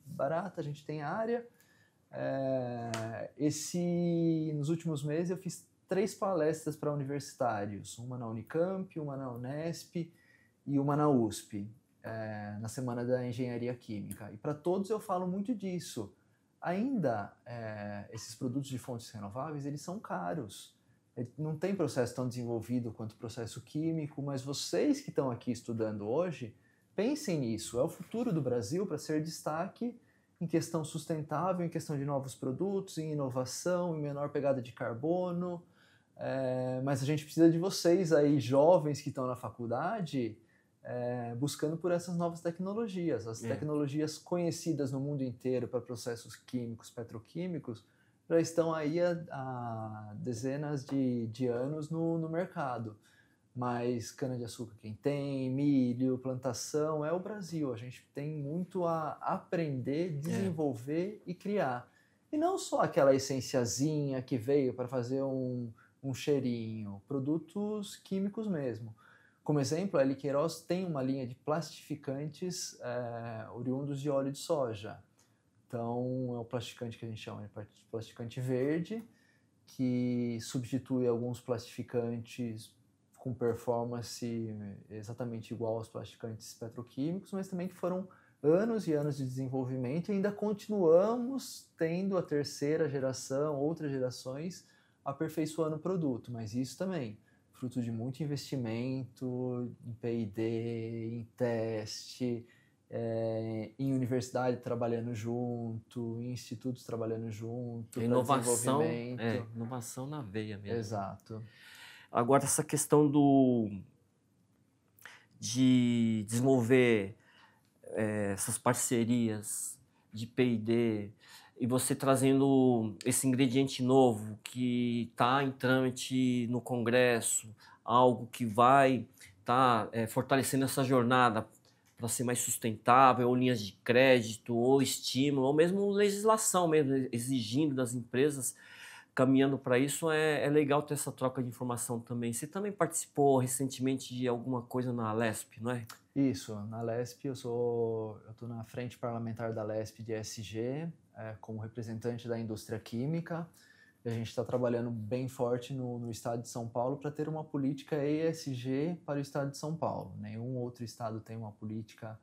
barata, a gente tem área. Nos últimos meses eu fiz 3 palestras para universitários. Uma na Unicamp, uma na Unesp. e uma na USP, na Semana da Engenharia Química. E para todos eu falo muito disso. Ainda esses produtos de fontes renováveis, eles são caros. Não tem processo tão desenvolvido quanto o processo químico, mas vocês que estão aqui estudando hoje, pensem nisso. É o futuro do Brasil para ser destaque em questão sustentável, em questão de novos produtos, em inovação, em menor pegada de carbono. Mas a gente precisa de vocês aí, jovens que estão na faculdade, buscando por essas novas tecnologias. As tecnologias conhecidas no mundo inteiro para processos químicos, petroquímicos, já estão aí há dezenas de anos no mercado. Mas cana-de-açúcar quem tem, milho, plantação, é o Brasil. A gente tem muito a aprender, desenvolver e criar. E não só aquela essenciazinha que veio para fazer um cheirinho, produtos químicos mesmo. Como exemplo, a L. Queiroz tem uma linha de plastificantes oriundos de óleo de soja. Então, é o plastificante que a gente chama de plastificante verde, que substitui alguns plastificantes com performance exatamente igual aos plastificantes petroquímicos, mas também que foram anos e anos de desenvolvimento e ainda continuamos tendo a terceira geração, outras gerações, aperfeiçoando o produto. Mas isso também, fruto de muito investimento em P&D, em teste, em universidade trabalhando junto, em institutos trabalhando junto, inovação, inovação na veia mesmo. Exato. Agora, essa questão de desenvolver essas parcerias de P&D e você trazendo esse ingrediente novo que está em trâmite no Congresso, algo que vai estar fortalecendo essa jornada para ser mais sustentável, ou linhas de crédito, ou estímulo, ou mesmo legislação mesmo, exigindo das empresas, caminhando para isso, é legal ter essa troca de informação também. Você também participou recentemente de alguma coisa na Lesp, não é? Isso, na Lesp eu estou na frente parlamentar da Lesp de ESG, como representante da indústria química. A gente está trabalhando bem forte no estado de São Paulo para ter uma política ESG para o estado de São Paulo. Nenhum outro estado tem uma política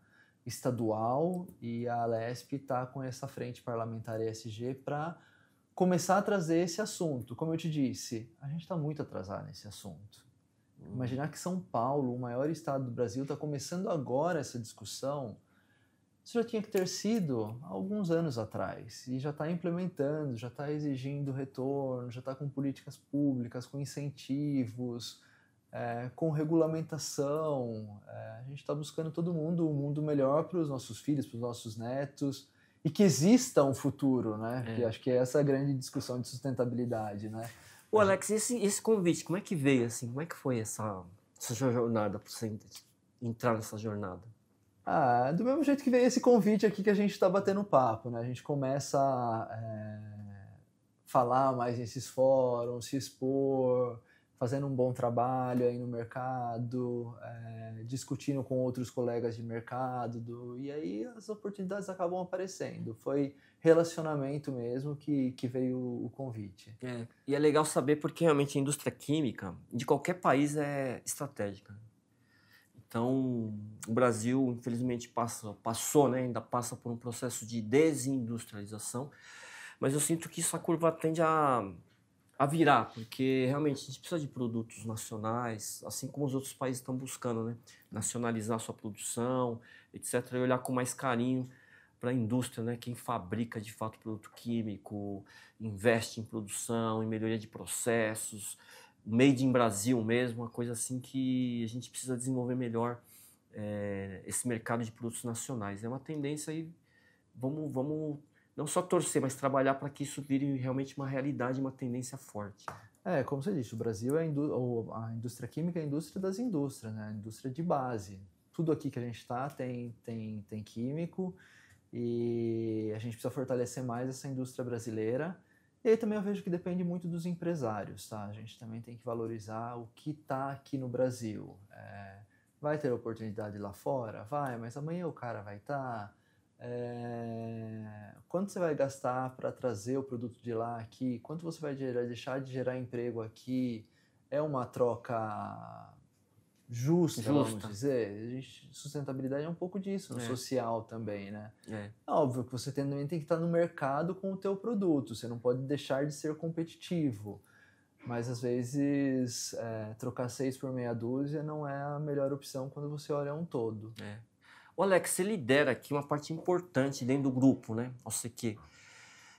estadual e a Lesp está com essa frente parlamentar ESG para começar a trazer esse assunto. Como eu te disse, a gente está muito atrasado nesse assunto. Imaginar que São Paulo, o maior estado do Brasil, está começando agora essa discussão. Isso já tinha que ter sido há alguns anos atrás e já está implementando, já está exigindo retorno, já está com políticas públicas, com incentivos, com regulamentação. A gente está buscando todo mundo um mundo melhor para os nossos filhos, para os nossos netos e que exista um futuro, né? Que acho que é essa a grande discussão de sustentabilidade, né? Ô Alex, esse convite, como é que veio assim? Como é que foi essa jornada para você entrar nessa jornada? Do mesmo jeito que veio esse convite aqui que a gente está batendo papo, né? A gente começa a falar mais nesses fóruns, se expor, fazendo um bom trabalho aí no mercado, discutindo com outros colegas de mercado, e aí as oportunidades acabam aparecendo. Foi relacionamento mesmo que veio o convite. E é legal saber porque realmente a indústria química de qualquer país é estratégica. Então, o Brasil, infelizmente, passou, né? Ainda passa por um processo de desindustrialização, mas eu sinto que essa curva tende a virar, porque realmente a gente precisa de produtos nacionais, assim como os outros países estão buscando, né? Nacionalizar sua produção, etc., e olhar com mais carinho para a indústria, né? Quem fabrica de fato produto químico, investe em produção, em melhoria de processos, made in Brasil mesmo, uma coisa assim que a gente precisa desenvolver melhor esse mercado de produtos nacionais. É uma tendência aí, vamos não só torcer, mas trabalhar para que isso vire realmente uma realidade, uma tendência forte. Como você disse, o Brasil a indústria química é a indústria das indústrias, né? A indústria de base. Tudo aqui que a gente está tem químico e a gente precisa fortalecer mais essa indústria brasileira. E aí também eu vejo que depende muito dos empresários, tá? A gente também tem que valorizar o que está aqui no Brasil. Vai ter oportunidade lá fora? Vai, mas amanhã o cara vai estar. Quanto você vai gastar para trazer o produto de lá aqui? Quanto você vai deixar de gerar emprego aqui? É uma troca justa, vamos dizer. Sustentabilidade é um pouco disso, no social também, né? É óbvio que você também tem que estar no mercado com o teu produto, você não pode deixar de ser competitivo, mas às vezes trocar 6 por meia dúzia não é a melhor opção quando você olha um todo. O Alex, você lidera aqui uma parte importante dentro do grupo, né? OCQ.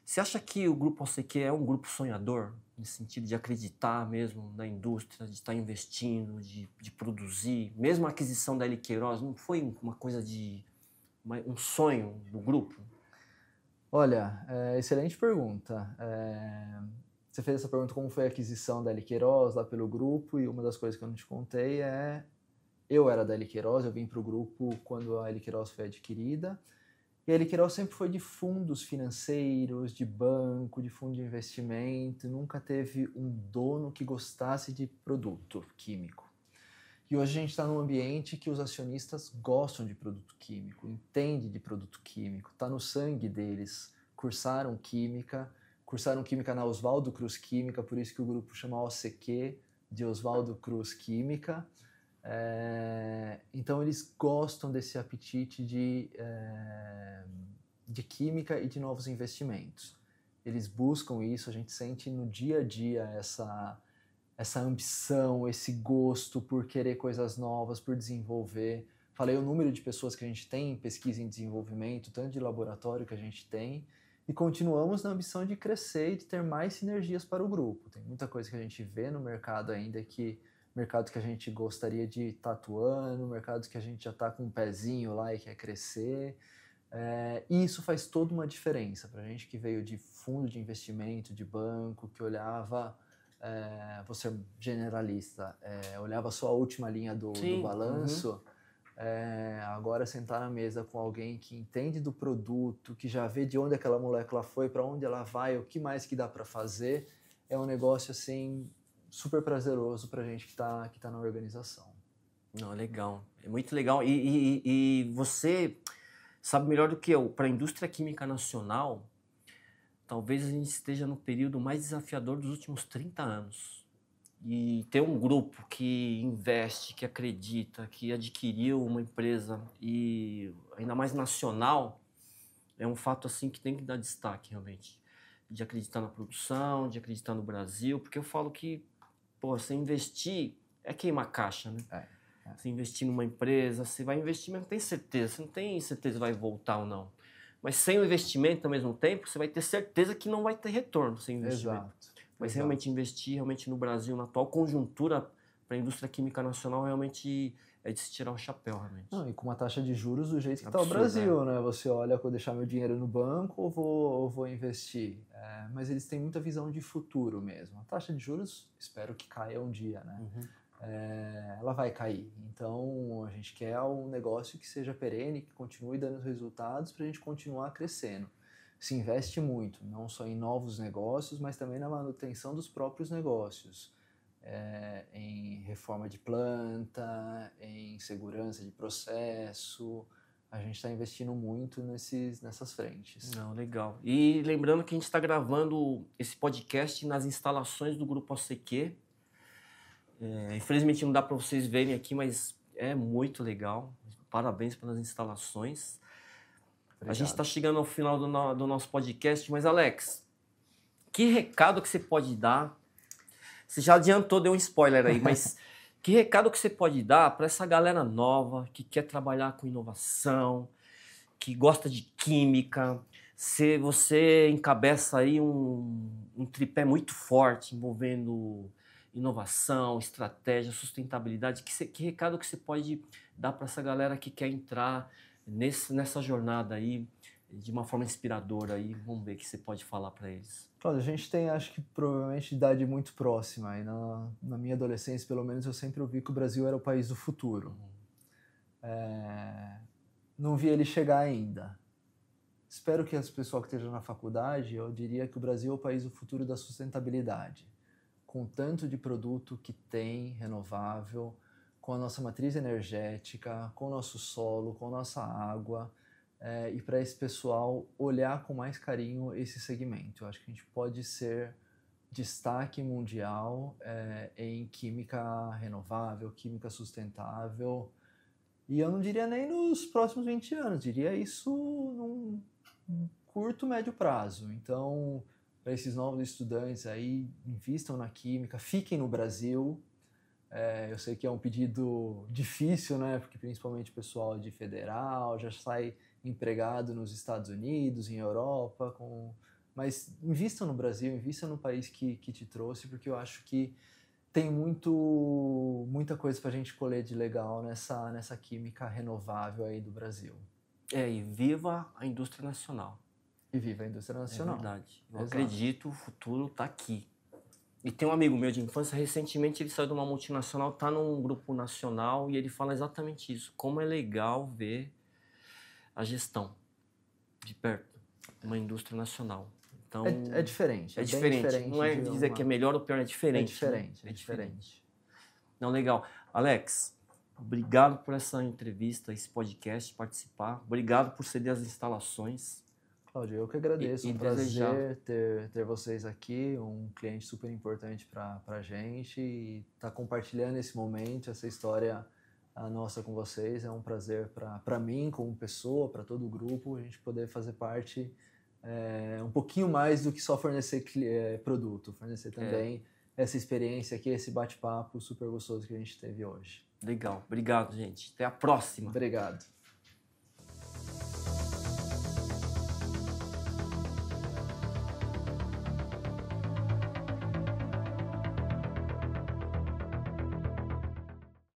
Você acha que o grupo OCQ é um grupo sonhador, no sentido de acreditar mesmo na indústria, de estar investindo, de produzir? Mesmo a aquisição da L. Queiroz não foi uma coisa um sonho do grupo? Olha, excelente pergunta. Você fez essa pergunta como foi a aquisição da L. Queiroz lá pelo grupo, e uma das coisas que eu não te contei eu era da L. Queiroz, eu vim para o grupo quando a L. Queiroz foi adquirida. E a L. Queiroz sempre foi de fundos financeiros, de banco, de fundo de investimento, nunca teve um dono que gostasse de produto químico. E hoje a gente está num ambiente que os acionistas gostam de produto químico, entendem de produto químico, está no sangue deles. Cursaram química na Oswaldo Cruz Química, por isso que o grupo chama OCQ, de Oswaldo Cruz Química. Então eles gostam desse apetite de química e de novos investimentos. Eles buscam isso, a gente sente no dia a dia essa ambição, esse gosto por querer coisas novas, por desenvolver. Falei o número de pessoas que a gente tem em pesquisa e desenvolvimento, tanto de laboratório que a gente tem, e continuamos na ambição de crescer e de ter mais sinergias para o grupo. Tem muita coisa que a gente vê no mercado ainda mercado que a gente gostaria de estar atuando, mercados que a gente já está com um pezinho lá e quer crescer. E isso faz toda uma diferença para a gente que veio de fundo de investimento, de banco, que olhava, vou ser generalista, olhava só a última linha do balanço. Agora sentar na mesa com alguém que entende do produto, que já vê de onde aquela molécula foi, para onde ela vai, o que mais que dá para fazer, é um negócio assim super prazeroso para a gente que tá na organização. Não, legal, é muito legal. E você sabe melhor do que eu, para a indústria química nacional, talvez a gente esteja no período mais desafiador dos últimos 30 anos. E ter um grupo que investe, que acredita, que adquiriu uma empresa, e ainda mais nacional, é um fato assim que tem que dar destaque realmente. De acreditar na produção, de acreditar no Brasil, porque eu falo que você investir é queimar caixa, né? Você investir numa empresa, você vai investir, mas não tem certeza. Você não tem certeza se vai voltar ou não. Mas sem o investimento ao mesmo tempo, você vai ter certeza que não vai ter retorno sem investimento. Mas realmente investir no Brasil, na atual conjuntura para a indústria química nacional, realmente é de se tirar o chapéu, realmente. Não, e com uma taxa de juros do jeito que está o Brasil, né? Você olha, vou deixar meu dinheiro no banco ou vou investir? Mas eles têm muita visão de futuro mesmo. A taxa de juros, espero que caia um dia, né? Ela vai cair. Então, a gente quer um negócio que seja perene, que continue dando resultados para a gente continuar crescendo. Se investe muito, não só em novos negócios, mas também na manutenção dos próprios negócios. Em reforma de planta, em segurança de processo. A gente está investindo muito nessas frentes. Não, legal. E lembrando que a gente está gravando esse podcast nas instalações do Grupo OCQ. Infelizmente não dá para vocês verem aqui, mas é muito legal. Parabéns pelas instalações. Obrigado. A gente está chegando ao final do nosso podcast, mas Alex, que recado que você pode dar? Você já adiantou, deu um spoiler aí, mas que recado que você pode dar para essa galera nova que quer trabalhar com inovação, que gosta de química? Se você encabeça aí um tripé muito forte envolvendo inovação, estratégia, sustentabilidade, que recado que você pode dar para essa galera que quer entrar nessa jornada aí de uma forma inspiradora aí? Vamos ver o que você pode falar para eles. Claro, a gente tem, acho que provavelmente, idade muito próxima. E na minha adolescência, pelo menos, eu sempre ouvi que o Brasil era o país do futuro. Não vi ele chegar ainda. Espero que esse pessoal que esteja na faculdade, eu diria que o Brasil é o país do futuro da sustentabilidade. Com tanto de produto que tem, renovável, com a nossa matriz energética, com o nosso solo, com a nossa água, e para esse pessoal olhar com mais carinho esse segmento. Eu acho que a gente pode ser destaque mundial em química renovável, química sustentável. E eu não diria nem nos próximos 20 anos, diria isso num curto, médio prazo. Então, para esses novos estudantes aí, invistam na química, fiquem no Brasil. Eu sei que é um pedido difícil, né? Porque principalmente o pessoal de federal já sai empregado nos Estados Unidos, em Europa, mas invistam no Brasil, invistam no país que te trouxe, porque eu acho que tem muita coisa para a gente colher de legal nessa química renovável aí do Brasil. E viva a indústria nacional. E viva a indústria nacional. É verdade. Eu acredito, o futuro está aqui. E tem um amigo meu de infância, recentemente ele saiu de uma multinacional, está num grupo nacional e ele fala exatamente isso. Como é legal ver a gestão de perto, uma indústria nacional. Então, é diferente. É diferente. Não é dizer que é melhor ou pior, é diferente. É diferente, né? é diferente. Não, legal. Alex, obrigado por essa entrevista, esse podcast, participar. Obrigado por ceder as instalações. Cláudio, eu que agradeço. Um prazer ter vocês aqui, um cliente super importante para a gente, e estar compartilhando esse momento, essa história nossa com vocês. É um prazer para mim, como pessoa, para todo o grupo, a gente poder fazer parte um pouquinho mais do que só fornecer produto, fornecer também essa experiência aqui, esse bate-papo super gostoso que a gente teve hoje. Legal. Obrigado, gente. Até a próxima. Obrigado.